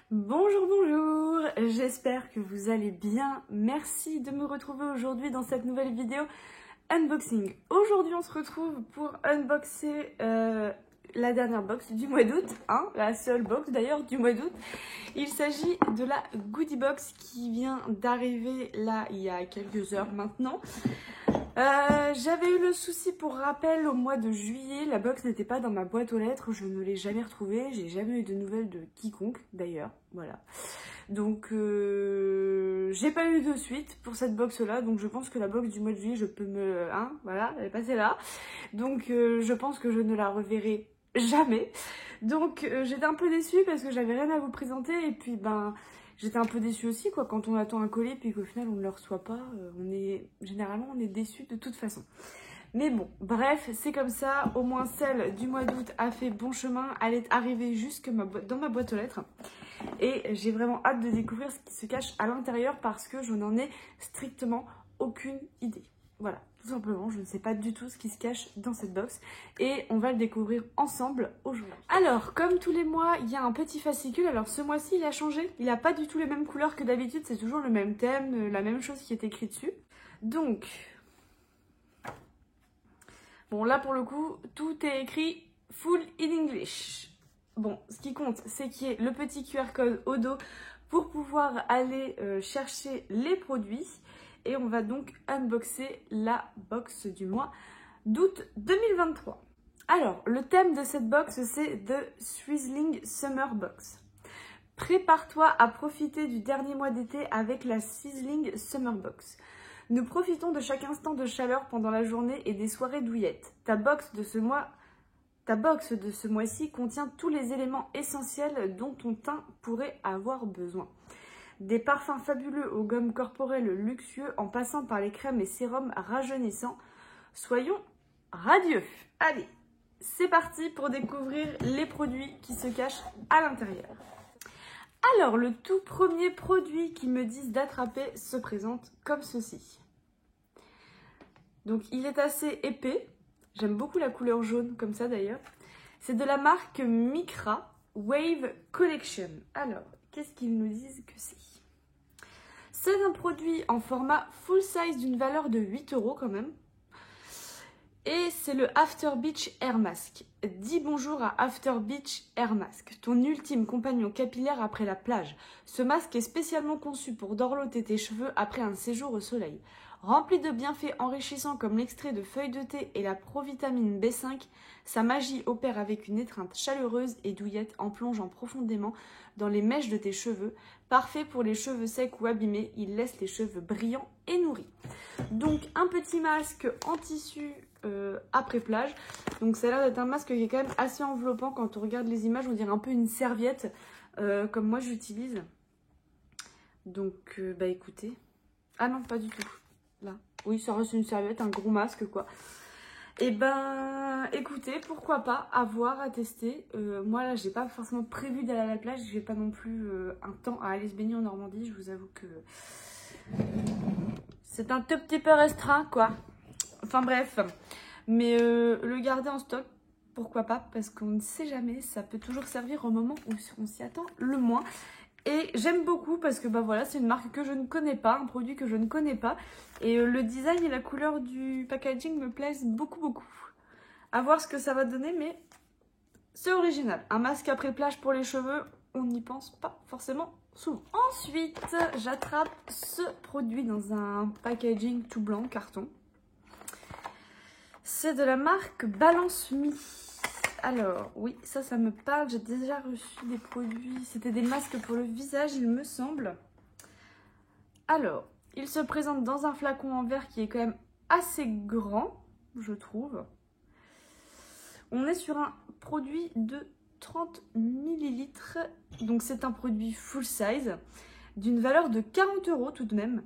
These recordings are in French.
Bonjour, bonjour, j'espère que vous allez bien. Merci de me retrouver aujourd'hui dans cette nouvelle vidéo unboxing. Aujourd'hui on se retrouve pour unboxer la dernière box du mois d'août, la seule box d'ailleurs du mois d'août. Il s'agit de la Goodie Box qui vient d'arriver là il y a quelques heures maintenant. J'avais eu le souci, pour rappel, au mois de juillet, la box n'était pas dans ma boîte aux lettres, je ne l'ai jamais retrouvée, j'ai jamais eu de nouvelles de quiconque d'ailleurs, voilà. Donc j'ai pas eu de suite pour cette box là, donc je pense que la box du mois de juillet, je peux me... voilà, elle est passée là. Donc je pense que je ne la reverrai jamais. Donc j'étais un peu déçue parce que j'avais rien à vous présenter et puis j'étais un peu déçue aussi quoi, quand on attend un colis puis qu'au final on ne le reçoit pas, généralement on est déçu de toute façon. Mais bon, bref, c'est comme ça, au moins celle du mois d'août a fait bon chemin, elle est arrivée jusque dans ma boîte aux lettres. Et j'ai vraiment hâte de découvrir ce qui se cache à l'intérieur parce que je n'en ai strictement aucune idée. Voilà, tout simplement, je ne sais pas du tout ce qui se cache dans cette box et on va le découvrir ensemble aujourd'hui. Alors, comme tous les mois, il y a un petit fascicule. Alors ce mois-ci, il a changé. Il n'a pas du tout les mêmes couleurs que d'habitude, c'est toujours le même thème, la même chose qui est écrit dessus. Donc, bon là pour le coup, tout est écrit full in English. Bon, ce qui compte, c'est qu'il y ait le petit QR code au dos pour pouvoir aller chercher les produits. Et on va donc unboxer la box du mois d'août 2023. Alors, le thème de cette box, c'est The Sizzling Summer Box. Prépare-toi à profiter du dernier mois d'été avec la Sizzling Summer Box. Nous profitons de chaque instant de chaleur pendant la journée et des soirées douillettes. Ta box de ce mois-ci contient tous les éléments essentiels dont ton teint pourrait avoir besoin. Des parfums fabuleux aux gommes corporelles luxueux en passant par les crèmes et sérums rajeunissants. Soyons radieux. Allez, c'est parti pour découvrir les produits qui se cachent à l'intérieur. Alors, le tout premier produit qu'ils me disent d'attraper se présente comme ceci. Donc, il est assez épais. J'aime beaucoup la couleur jaune, comme ça d'ailleurs. C'est de la marque Micra Wave Collection. Alors, qu'est-ce qu'ils nous disent que c'est? C'est un produit en format full size d'une valeur de 8 € quand même. Et c'est le After Beach Air Mask. Dis bonjour à After Beach Air Mask, ton ultime compagnon capillaire après la plage. Ce masque est spécialement conçu pour dorloter tes cheveux après un séjour au soleil. Rempli de bienfaits enrichissants comme l'extrait de feuilles de thé et la provitamine B5, sa magie opère avec une étreinte chaleureuse et douillette en plongeant profondément dans les mèches de tes cheveux. Parfait pour les cheveux secs ou abîmés, il laisse les cheveux brillants et nourris. Donc un petit masque en tissu après plage. Donc ça a l'air d'être un masque qui est quand même assez enveloppant. Quand on regarde les images, on dirait un peu une serviette comme moi j'utilise. Donc écoutez. Ah non, pas du tout. Là. Oui, ça reste une serviette, un gros masque quoi. Et écoutez, pourquoi pas, à voir, à tester. Moi là, j'ai pas forcément prévu d'aller à la plage, j'ai pas non plus un temps à aller se baigner en Normandie. Je vous avoue que c'est un tout petit peu restreint quoi. Enfin bref, mais le garder en stock, pourquoi pas, parce qu'on ne sait jamais, ça peut toujours servir au moment où on s'y attend le moins. Et j'aime beaucoup parce que voilà, c'est une marque que je ne connais pas, un produit que je ne connais pas. Et le design et la couleur du packaging me plaisent beaucoup, beaucoup. À voir ce que ça va donner, mais c'est original. Un masque après plage pour les cheveux, on n'y pense pas forcément souvent. Ensuite, j'attrape ce produit dans un packaging tout blanc, carton. C'est de la marque Balance Me. Alors, oui, ça me parle. J'ai déjà reçu des produits. C'était des masques pour le visage, il me semble. Alors, il se présente dans un flacon en verre qui est quand même assez grand, je trouve. On est sur un produit de 30 ml. Donc, c'est un produit full size d'une valeur de 40 € tout de même.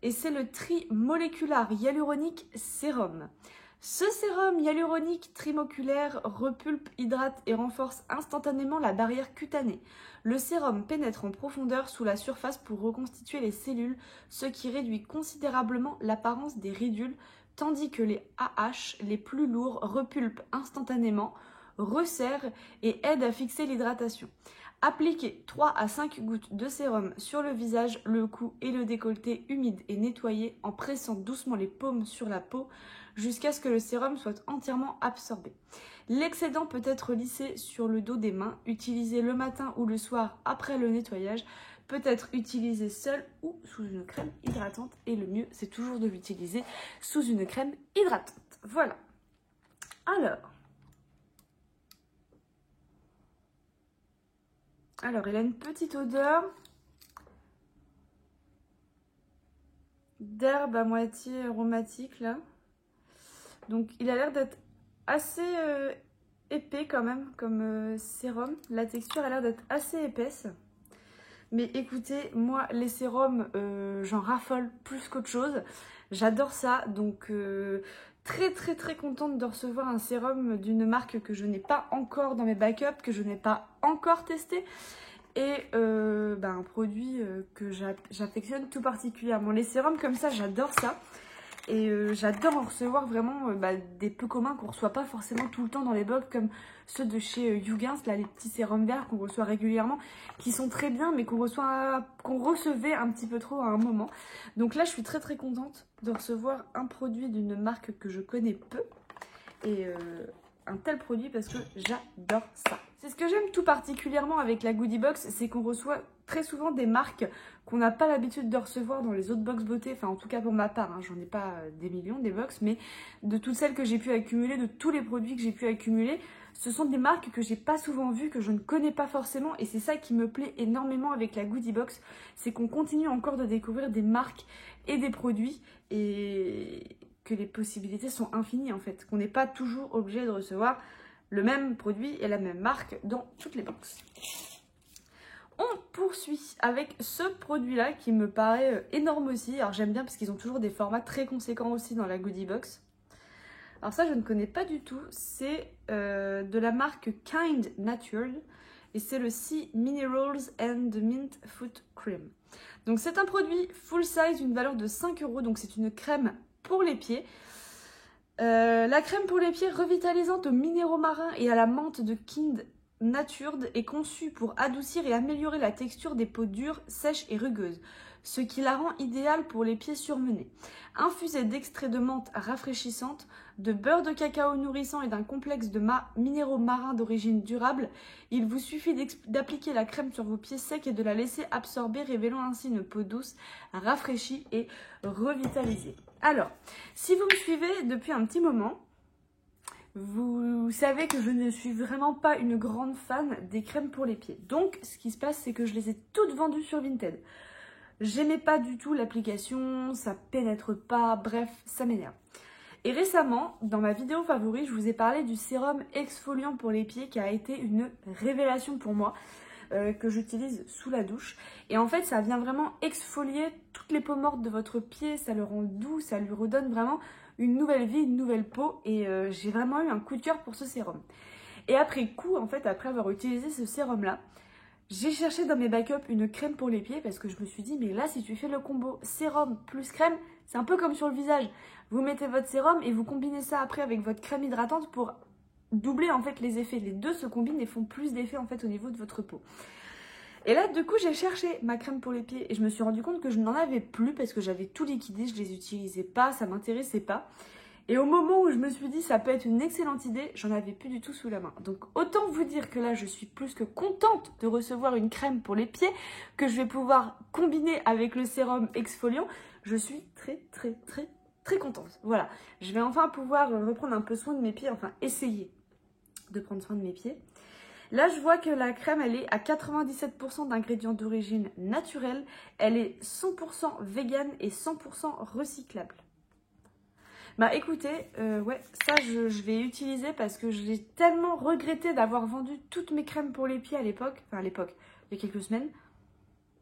Et c'est le Tri-Molecular Hyaluronic Sérum. Ce sérum hyaluronique trimoculaire repulpe, hydrate et renforce instantanément la barrière cutanée. Le sérum pénètre en profondeur sous la surface pour reconstituer les cellules, ce qui réduit considérablement l'apparence des ridules, tandis que les AH les plus lourds repulpent instantanément, resserre et aide à fixer l'hydratation. Appliquez 3 à 5 gouttes de sérum sur le visage, le cou et le décolleté humide et nettoyé en pressant doucement les paumes sur la peau jusqu'à ce que le sérum soit entièrement absorbé. L'excédent peut être lissé sur le dos des mains, utilisé le matin ou le soir après le nettoyage, peut être utilisé seul ou sous une crème hydratante et le mieux c'est toujours de l'utiliser sous une crème hydratante. Voilà. Alors, il a une petite odeur d'herbe à moitié aromatique là. Donc, il a l'air d'être assez épais quand même comme sérum. La texture a l'air d'être assez épaisse. Mais écoutez, moi les sérums, j'en raffole plus qu'autre chose. J'adore ça, donc très contente de recevoir un sérum d'une marque que je n'ai pas encore dans mes backups, que je n'ai pas encore testé. Et un produit que j'affectionne tout particulièrement. Les sérums comme ça, j'adore ça. Et j'adore en recevoir vraiment des peu communs qu'on ne reçoit pas forcément tout le temps dans les box, comme ceux de chez Yougins, là, les petits sérums verts qu'on reçoit régulièrement, qui sont très bien, mais qu'on recevait un petit peu trop à un moment. Donc là, je suis très contente de recevoir un produit d'une marque que je connais peu. Et un tel produit parce que j'adore ça. C'est ce que j'aime tout particulièrement avec la Goodie Box, c'est qu'on reçoit très souvent des marques qu'on n'a pas l'habitude de recevoir dans les autres box beauté, enfin en tout cas pour ma part, hein, j'en ai pas des millions des box, mais de toutes celles que j'ai pu accumuler, de tous les produits que j'ai pu accumuler, ce sont des marques que j'ai pas souvent vues, que je ne connais pas forcément, et c'est ça qui me plaît énormément avec la Goodie Box, c'est qu'on continue encore de découvrir des marques et des produits, et que les possibilités sont infinies en fait, qu'on n'est pas toujours obligé de recevoir le même produit et la même marque dans toutes les box. On poursuit avec ce produit-là qui me paraît énorme aussi. Alors j'aime bien parce qu'ils ont toujours des formats très conséquents aussi dans la Goodie Box. Alors ça je ne connais pas du tout. C'est de la marque Kind Natural et c'est le Sea Minerals and Mint Foot Cream. Donc c'est un produit full size d'une valeur de 5 €. Donc c'est une crème pour les pieds. La crème pour les pieds revitalisante aux minéraux marins et à la menthe de Kind Natured est conçue pour adoucir et améliorer la texture des peaux dures, sèches et rugueuses, ce qui la rend idéale pour les pieds surmenés. Infusée d'extrait de menthe rafraîchissante, de beurre de cacao nourrissant et d'un complexe de minéraux marins d'origine durable, il vous suffit d'appliquer la crème sur vos pieds secs et de la laisser absorber, révélant ainsi une peau douce, rafraîchie et revitalisée. Alors, si vous me suivez depuis un petit moment, vous savez que je ne suis vraiment pas une grande fan des crèmes pour les pieds. Donc, ce qui se passe, c'est que je les ai toutes vendues sur Vinted. J'aimais pas du tout l'application, ça pénètre pas, bref, ça m'énerve. Et récemment, dans ma vidéo favori, je vous ai parlé du sérum exfoliant pour les pieds qui a été une révélation pour moi, que j'utilise sous la douche. Et en fait, ça vient vraiment exfolier toutes les peaux mortes de votre pied, ça le rend doux, ça lui redonne vraiment une nouvelle vie, une nouvelle peau. Et j'ai vraiment eu un coup de cœur pour ce sérum. Et après coup, en fait, après avoir utilisé ce sérum-là, j'ai cherché dans mes backups une crème pour les pieds parce que je me suis dit, mais là, si tu fais le combo sérum plus crème, c'est un peu comme sur le visage. Vous mettez votre sérum et vous combinez ça après avec votre crème hydratante pour doubler en fait les effets. Les deux se combinent et font plus d'effets en fait au niveau de votre peau. Et là, du coup, j'ai cherché ma crème pour les pieds et je me suis rendu compte que je n'en avais plus parce que j'avais tout liquidé, je les utilisais pas, ça m'intéressait pas. Et au moment où je me suis dit ça peut être une excellente idée, j'en avais plus du tout sous la main. Donc autant vous dire que là je suis plus que contente de recevoir une crème pour les pieds que je vais pouvoir combiner avec le sérum exfoliant. Je suis très contente. Voilà, je vais enfin pouvoir reprendre un peu soin de mes pieds, enfin essayer de prendre soin de mes pieds. Là, je vois que la crème, elle est à 97% d'ingrédients d'origine naturelle. Elle est 100% vegan et 100% recyclable. Bah écoutez, ouais, ça je vais utiliser parce que j'ai tellement regretté d'avoir vendu toutes mes crèmes pour les pieds à l'époque. Enfin à l'époque, il y a quelques semaines.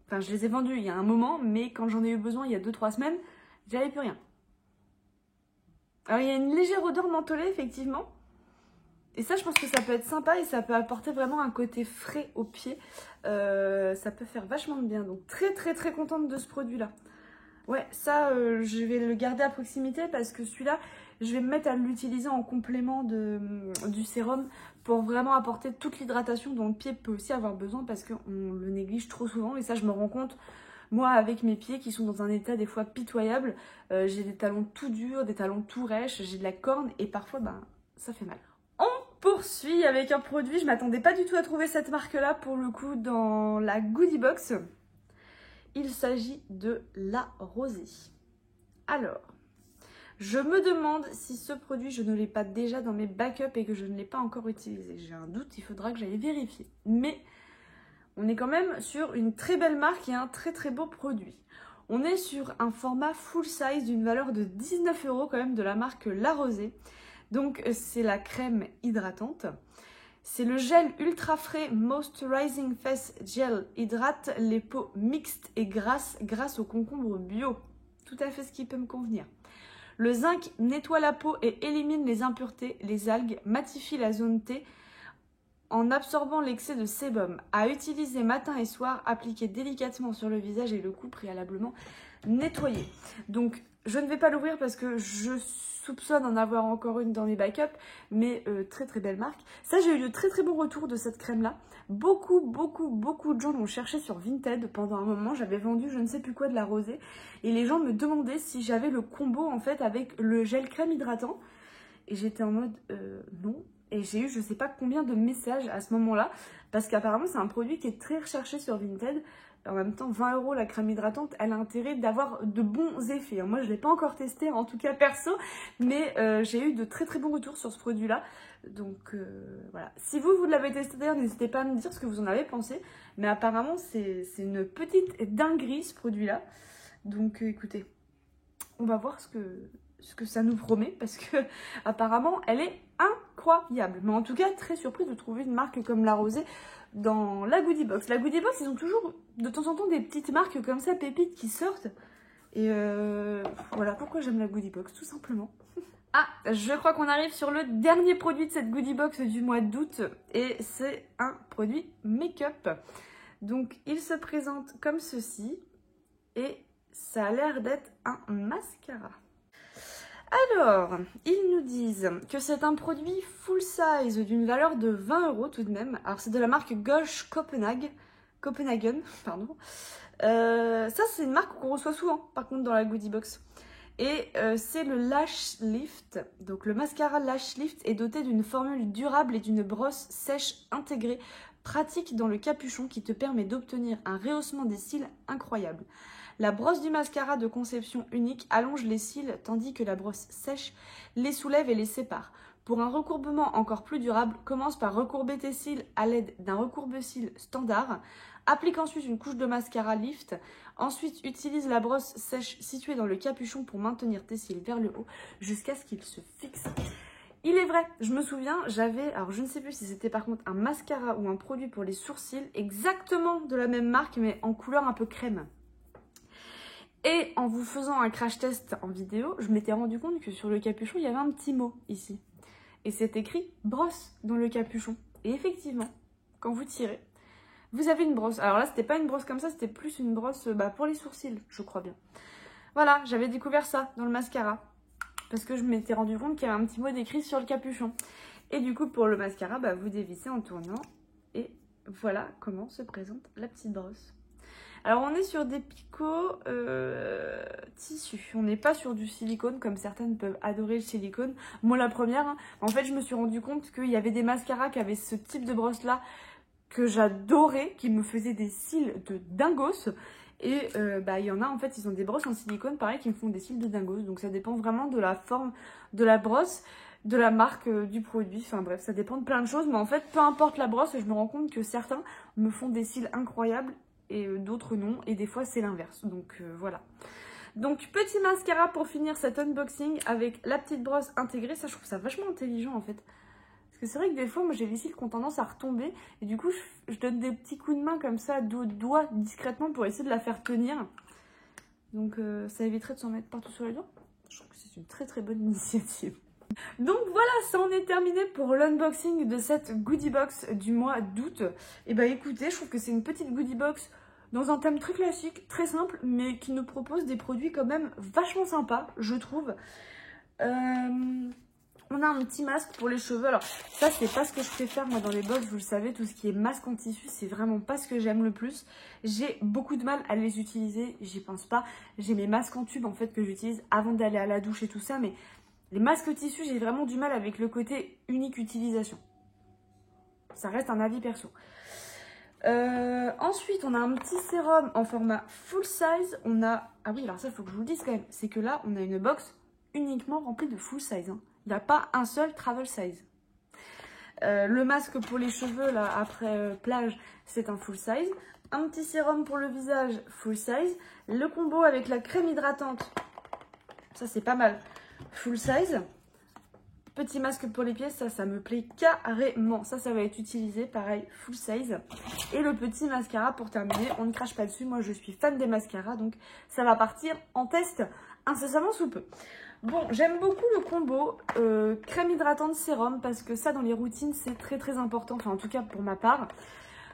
Enfin je les ai vendues il y a un moment, mais quand j'en ai eu besoin il y a 2-3 semaines, j'avais plus rien. Alors il y a une légère odeur mentholée effectivement. Et ça je pense que ça peut être sympa et ça peut apporter vraiment un côté frais aux pieds. Ça peut faire vachement de bien. Donc très contente de ce produit là. Ouais, ça, je vais le garder à proximité parce que celui-là, Je vais me mettre à l'utiliser en complément du sérum pour vraiment apporter toute l'hydratation dont le pied peut aussi avoir besoin parce qu'on le néglige trop souvent. Et ça, je me rends compte, moi, avec mes pieds qui sont dans un état des fois pitoyable. J'ai des talons tout durs, des talons tout rêches, j'ai de la corne et parfois, ben, ça fait mal. On poursuit avec un produit, je m'attendais pas du tout à trouver cette marque-là pour le coup dans la Goodie Box. Il s'agit de La Rosée. Alors, je me demande si ce produit, je ne l'ai pas déjà dans mes backups et que je ne l'ai pas encore utilisé. J'ai un doute, il faudra que j'aille vérifier. Mais on est quand même sur une très belle marque et un très très beau produit. On est sur un format full size d'une valeur de 19 € quand même de la marque La Rosée. Donc c'est la crème hydratante. C'est le gel ultra frais Moisturizing Face Gel. Hydrate les peaux mixtes et grasses grâce au concombre bio. Tout à fait ce qui peut me convenir. Le zinc nettoie la peau et élimine les impuretés. Les algues matifient la zone T en absorbant l'excès de sébum. À utiliser matin et soir, appliqué délicatement sur le visage et le cou préalablement nettoyé. Donc je ne vais pas l'ouvrir parce que je soupçonne en avoir encore une dans mes backups, mais très très belle marque. Ça, j'ai eu de très très bons retours de cette crème là. Beaucoup de gens l'ont cherché sur Vinted pendant un moment. J'avais vendu je ne sais plus quoi de La Rosée et les gens me demandaient si j'avais le combo en fait avec le gel crème hydratant et j'étais en mode non. Et j'ai eu je sais pas combien de messages à ce moment là parce qu'apparemment c'est un produit qui est très recherché sur Vinted. En même temps, 20 € la crème hydratante, elle a intérêt d'avoir de bons effets. Moi, je ne l'ai pas encore testé, en tout cas perso, mais j'ai eu de très très bons retours sur ce produit-là. Donc voilà. Si vous l'avez testé d'ailleurs, n'hésitez pas à me dire ce que vous en avez pensé. Mais apparemment, c'est une petite dinguerie ce produit-là. Donc écoutez, on va voir ce que ça nous promet parce que apparemment, elle est incroyable. Mais en tout cas, très surprise de trouver une marque comme La Rosée dans la Goodie Box. La Goodie Box, ils ont toujours de temps en temps des petites marques comme ça, pépites, qui sortent. Et voilà pourquoi j'aime la Goodie Box, tout simplement. Ah, je crois qu'on arrive sur le dernier produit de cette Goodie Box du mois d'août. Et c'est un produit make-up. Donc, il se présente comme ceci. Et ça a l'air d'être un mascara. Alors, ils nous disent que c'est un produit full size d'une valeur de 20 € tout de même. Alors, c'est de la marque Gosh Copenhagen, pardon. Ça, c'est une marque qu'on reçoit souvent, par contre, dans la Goodie Box. Et c'est le Lash Lift. Donc, le mascara Lash Lift est doté d'une formule durable et d'une brosse sèche intégrée, pratique dans le capuchon qui te permet d'obtenir un rehaussement des cils incroyable. La brosse du mascara de conception unique allonge les cils tandis que la brosse sèche les soulève et les sépare. Pour un recourbement encore plus durable, commence par recourber tes cils à l'aide d'un recourbe-cils standard. Applique ensuite une couche de mascara lift. Ensuite, utilise la brosse sèche située dans le capuchon pour maintenir tes cils vers le haut jusqu'à ce qu'ils se fixent. Il est vrai, je me souviens, j'avais, alors je ne sais plus si c'était par contre un mascara ou un produit pour les sourcils, exactement de la même marque mais en couleur un peu crème. Et en vous faisant un crash test en vidéo, je m'étais rendu compte que sur le capuchon, il y avait un petit mot ici. Et c'est écrit « brosse » dans le capuchon. Et effectivement, quand vous tirez, vous avez une brosse. Alors là, c'était pas une brosse comme ça, c'était plus une brosse pour les sourcils, je crois bien. Voilà, j'avais découvert ça dans le mascara. Parce que je m'étais rendu compte qu'il y avait un petit mot décrit sur le capuchon. Et du coup, pour le mascara, vous dévissez en tournant. Et voilà comment se présente la petite brosse. Alors on est sur des picots tissus, on n'est pas sur du silicone comme certaines peuvent adorer le silicone. Moi la première, hein. En fait je me suis rendu compte qu'il y avait des mascaras qui avaient ce type de brosse là que j'adorais, qui me faisaient des cils de dingos. Et il y en a en fait, ils ont des brosses en silicone pareil qui me font des cils de dingos. Donc ça dépend vraiment de la forme de la brosse, de la marque du produit, enfin bref ça dépend de plein de choses. Mais en fait peu importe la brosse, je me rends compte que certains me font des cils incroyables et d'autres non, et des fois c'est l'inverse, donc voilà. Donc petit mascara pour finir cet unboxing avec la petite brosse intégrée, ça je trouve ça vachement intelligent en fait. Parce que c'est vrai que des fois moi j'ai les cils qui ont tendance à retomber, et du coup je donne des petits coups de main comme ça, de doigts discrètement pour essayer de la faire tenir. Donc ça éviterait de s'en mettre partout sur les doigts. Je trouve que c'est une très très bonne initiative. Donc voilà, ça en est terminé pour l'unboxing de cette goodie box du mois d'août. Et écoutez, je trouve que c'est une petite goodie box dans un thème très classique, très simple, mais qui nous propose des produits quand même vachement sympas, je trouve. On a un petit masque pour les cheveux. Alors ça, c'est pas ce que je préfère moi dans les box, vous le savez, tout ce qui est masque en tissu, c'est vraiment pas ce que j'aime le plus. J'ai beaucoup de mal à les utiliser, j'y pense pas. J'ai mes masques en tube en fait que j'utilise avant d'aller à la douche et tout ça, mais les masques tissu, j'ai vraiment du mal avec le côté unique utilisation. Ça reste un avis perso. Ensuite, on a un petit sérum en format full size. On a... Ah oui, alors ça, il faut que je vous le dise quand même. C'est que là, on a une box uniquement remplie de full size. Hein. Il n'y a pas un seul travel size. Le masque pour les cheveux, là, après plage, c'est un full size. Un petit sérum pour le visage, full size. Le combo avec la crème hydratante, ça, c'est pas mal. Full size. Petit masque pour les pieds, ça me plaît carrément. Ça va être utilisé, pareil, full size. Et le petit mascara pour terminer, on ne crache pas dessus. Moi, je suis fan des mascaras, donc ça va partir en test incessamment sous peu. Bon, j'aime beaucoup le combo crème hydratante sérum parce que ça, dans les routines, c'est très très important. Enfin, en tout cas, pour ma part.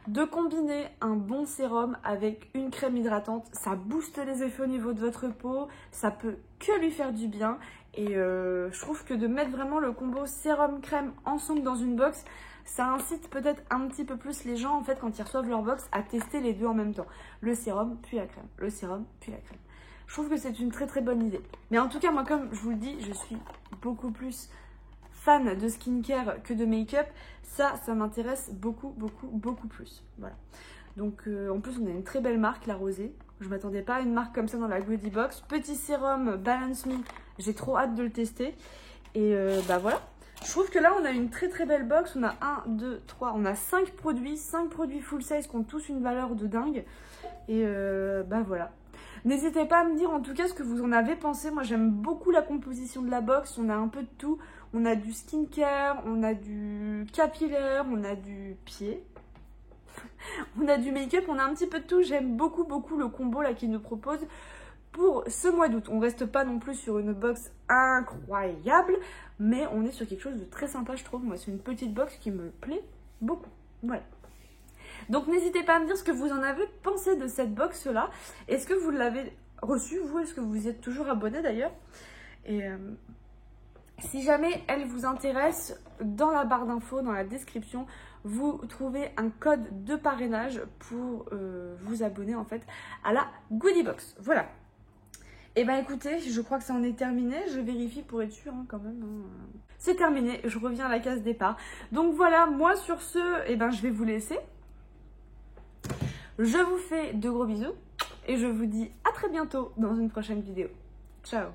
De combiner un bon sérum avec une crème hydratante, ça booste les effets au niveau de votre peau, ça peut que lui faire du bien. Et je trouve que de mettre vraiment le combo sérum-crème ensemble dans une box, ça incite peut-être un petit peu plus les gens, en fait, quand ils reçoivent leur box, à tester les deux en même temps. Le sérum, puis la crème. Le sérum, puis la crème. Je trouve que c'est une très très bonne idée. Mais en tout cas, moi, comme je vous le dis, je suis beaucoup plus fan de skincare que de make-up. Ça m'intéresse beaucoup plus. Voilà. Donc, en plus, on a une très belle marque, la Rosée. Je m'attendais pas à une marque comme ça dans la Goodie Box. Petit sérum Balance Me, j'ai trop hâte de le tester. Et bah voilà. Je trouve que là, on a une très très belle box. On a 1, 2, 3, on a 5 produits full size qui ont tous une valeur de dingue. Et bah voilà. N'hésitez pas à me dire en tout cas ce que vous en avez pensé. Moi, j'aime beaucoup la composition de la box. On a un peu de tout. On a du skincare, on a du capillaire, on a du pied. On a du make-up, on a un petit peu de tout. J'aime beaucoup le combo là qu'ils nous proposent pour ce mois d'août. On reste pas non plus sur une box incroyable, mais on est sur quelque chose de très sympa, je trouve. Moi, c'est une petite box qui me plaît beaucoup. Voilà. Donc, n'hésitez pas à me dire ce que vous en avez pensé de cette box-là. Est-ce que vous l'avez reçue, vous? Est-ce que vous êtes toujours abonné d'ailleurs? Et si jamais elle vous intéresse, dans la barre d'infos, dans la description, vous trouvez un code de parrainage pour vous abonner en fait à la Goodie Box. Voilà. Et ben écoutez, je crois que ça en est terminé. Je vérifie pour être sûre hein, quand même. Hein. C'est terminé, je reviens à la case départ. Donc voilà, moi sur ce, eh ben, je vais vous laisser. Je vous fais de gros bisous et je vous dis à très bientôt dans une prochaine vidéo. Ciao!